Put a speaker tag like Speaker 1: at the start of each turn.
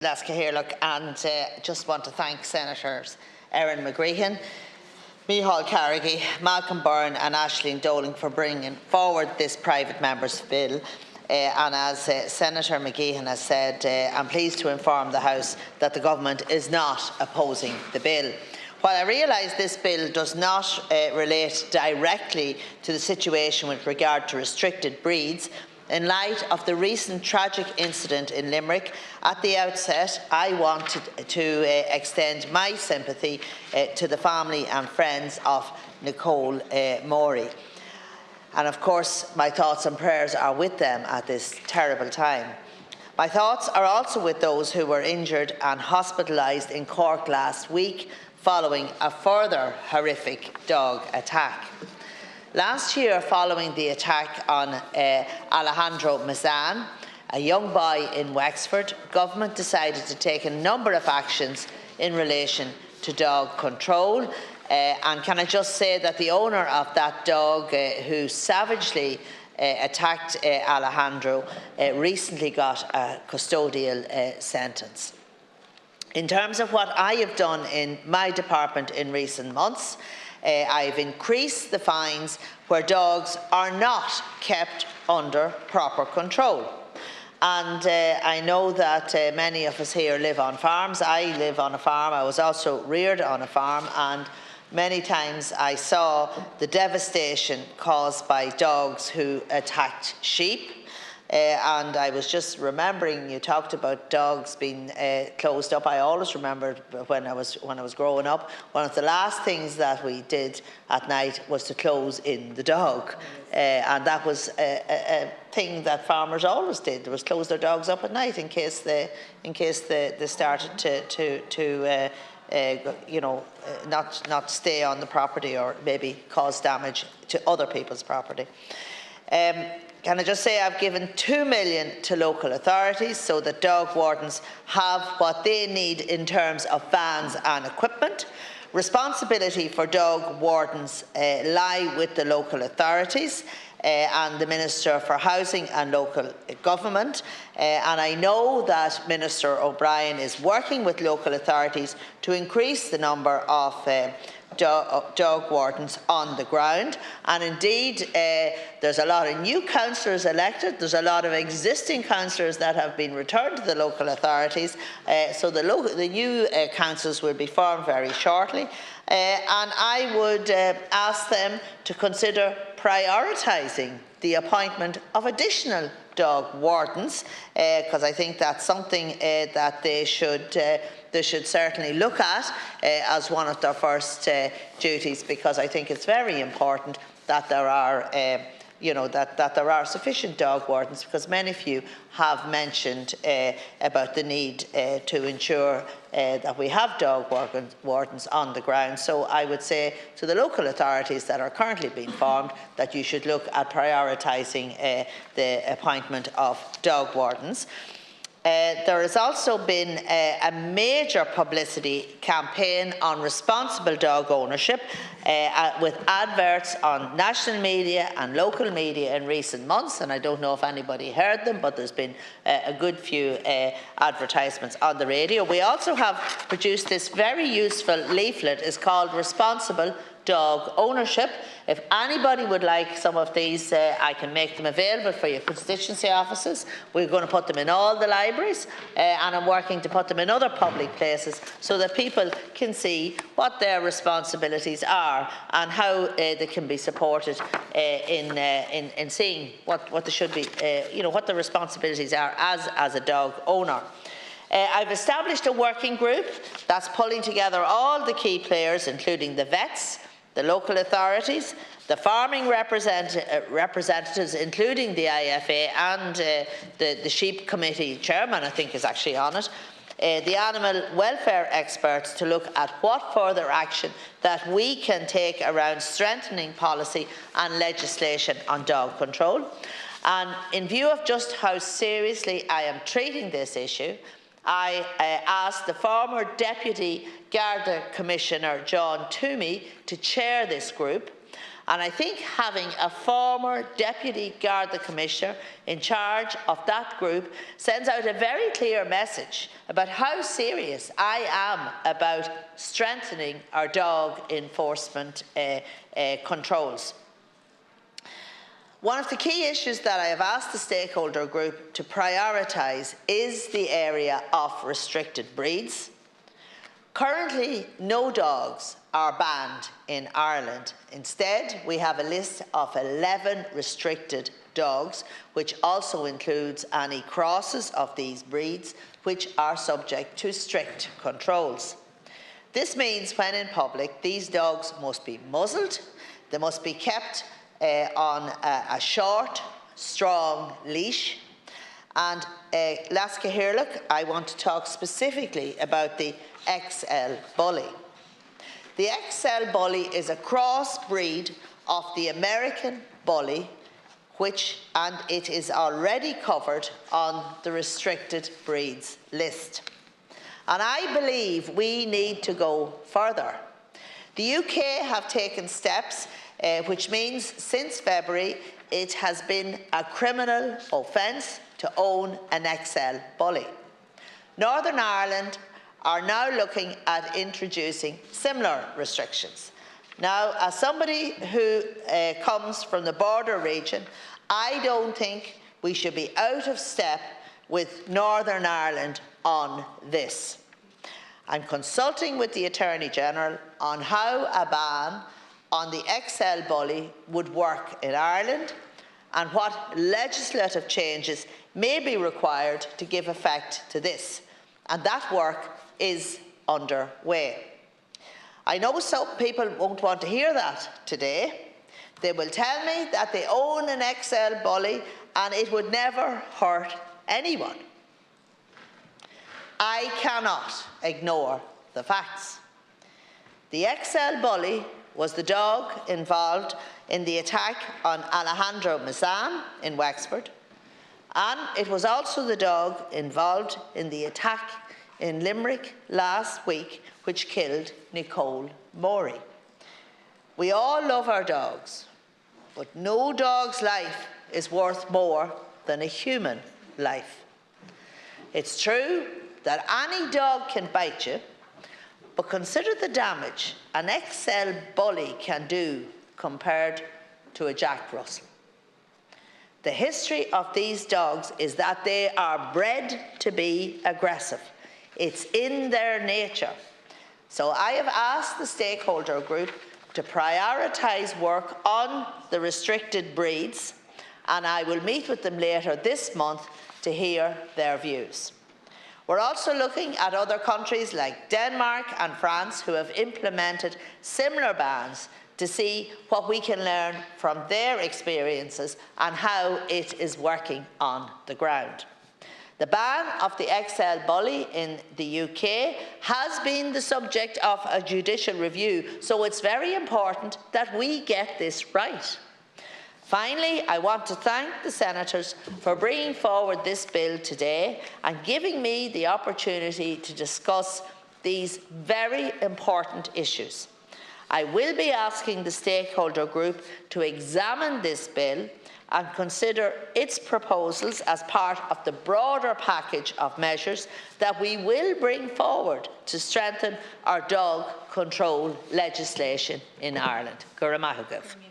Speaker 1: That's Cahirlock, and just want to thank Senators Erin McGreehan, Micheál Carrigy, Malcolm Byrne and Aisling Doling for bringing forward this private member's bill. And as Senator McGeehan has said, I'm pleased to inform the House that the Government is not opposing the bill. While I realise this bill does not relate directly to the situation with regard to restricted breeds, in light of the recent tragic incident in Limerick, at the outset, I wanted to extend my sympathy to the family and friends of Nicole Morey. And of course, my thoughts and prayers are with them at this terrible time. My thoughts are also with those who were injured and hospitalised in Cork last week following a further horrific dog attack. Last year, following the attack on Alejandro Mazan, a young boy in Wexford, government decided to take a number of actions in relation to dog control. And can I just say that the owner of that dog who savagely attacked Alejandro recently got a custodial sentence. In terms of what I have done in my department in recent months, I've increased the fines where dogs are not kept under proper control. And I know that many of us here live on farms. I live on a farm. I was also reared on a farm, and many times I saw the devastation caused by dogs who attacked sheep. And I was just remembering, you talked about dogs being closed up. I always remembered when I was growing up, one of the last things that we did at night was to close in the dog, and that was a thing that farmers always did. There was close their dogs up at night in case they started to not stay on the property or maybe cause damage to other people's property. Can I just say I've given $2 million to local authorities so that dog wardens have what they need in terms of vans and equipment. Responsibility for dog wardens lie with the local authorities and the Minister for Housing and Local Government. And I know that Minister O'Brien is working with local authorities to increase the number of dog wardens on the ground, and indeed there's a lot of new councillors elected. There's a lot of existing councillors that have been returned to the local authorities, so the new councils will be formed very shortly, and I would ask them to consider prioritising the appointment of additional dog wardens, because I think that's something that they should certainly look at as one of their first duties, because I think it's very important that there are that there are sufficient dog wardens, because many of you have mentioned about the need to ensure that we have dog wardens on the ground. So I would say to the local authorities that are currently being formed that you should look at prioritising the appointment of dog wardens. There has also been a major publicity campaign on responsible dog ownership with adverts on national media and local media in recent months, and I don't know if anybody heard them, but there's been a good few advertisements on the radio. We also have produced this very useful leaflet. It's called Responsible Dog Ownership. If anybody would like some of these, I can make them available for your constituency offices. We're going to put them in all the libraries, and I'm working to put them in other public places so that people can see what their responsibilities are and how they can be supported in seeing what they should be, what the responsibilities are as a dog owner. I've established a working group that's pulling together all the key players, including the vets, the local authorities, the farming representatives, including the IFA, and the Sheep Committee chairman, I think, is actually on it, the animal welfare experts, to look at what further action that we can take around strengthening policy and legislation on dog control. And in view of just how seriously I am treating this issue, I asked the former Deputy Garda Commissioner John Toomey to chair this group, And I think having a former Deputy Garda Commissioner in charge of that group sends out a very clear message about how serious I am about strengthening our dog enforcement controls. One of the key issues that I have asked the stakeholder group to prioritise is the area of restricted breeds. Currently, no dogs are banned in Ireland. Instead, we have a list of 11 restricted dogs, which also includes any crosses of these breeds, which are subject to strict controls. This means when in public, these dogs must be muzzled, they must be kept on a short, strong leash. And last Cahirlook, I want to talk specifically about the XL Bully. The XL Bully is a cross-breed of the American Bully, and it is already covered on the restricted breeds list. And I believe we need to go further. The UK have taken steps which means since February it has been a criminal offence to own an XL Bully. Northern Ireland are now looking at introducing similar restrictions. Now, as somebody who comes from the border region, I don't think we should be out of step with Northern Ireland on this. I'm consulting with the Attorney-General on how a ban on the XL Bully would work in Ireland and what legislative changes may be required to give effect to this. And that work is underway. I know some people won't want to hear that today. They will tell me that they own an XL Bully and it would never hurt anyone. I cannot ignore the facts. The XL Bully was the dog involved in the attack on Alejandro Mazan in Wexford, and it was also the dog involved in the attack in Limerick last week, which killed Nicole Morey. We all love our dogs, but no dog's life is worth more than a human life. It's true that any dog can bite you, but consider the damage an XL Bully can do compared to a Jack Russell. The history of these dogs is that they are bred to be aggressive. It's in their nature. So I have asked the stakeholder group to prioritise work on the restricted breeds, and I will meet with them later this month to hear their views. We're also looking at other countries like Denmark and France who have implemented similar bans to see what we can learn from their experiences and how it is working on the ground. The ban of the XL Bully in the UK has been the subject of a judicial review, so it's very important that we get this right. Finally, I want to thank the senators for bringing forward this bill today and giving me the opportunity to discuss these very important issues. I will be asking the stakeholder group to examine this bill and consider its proposals as part of the broader package of measures that we will bring forward to strengthen our dog control legislation in Ireland. Gura maith agaibh.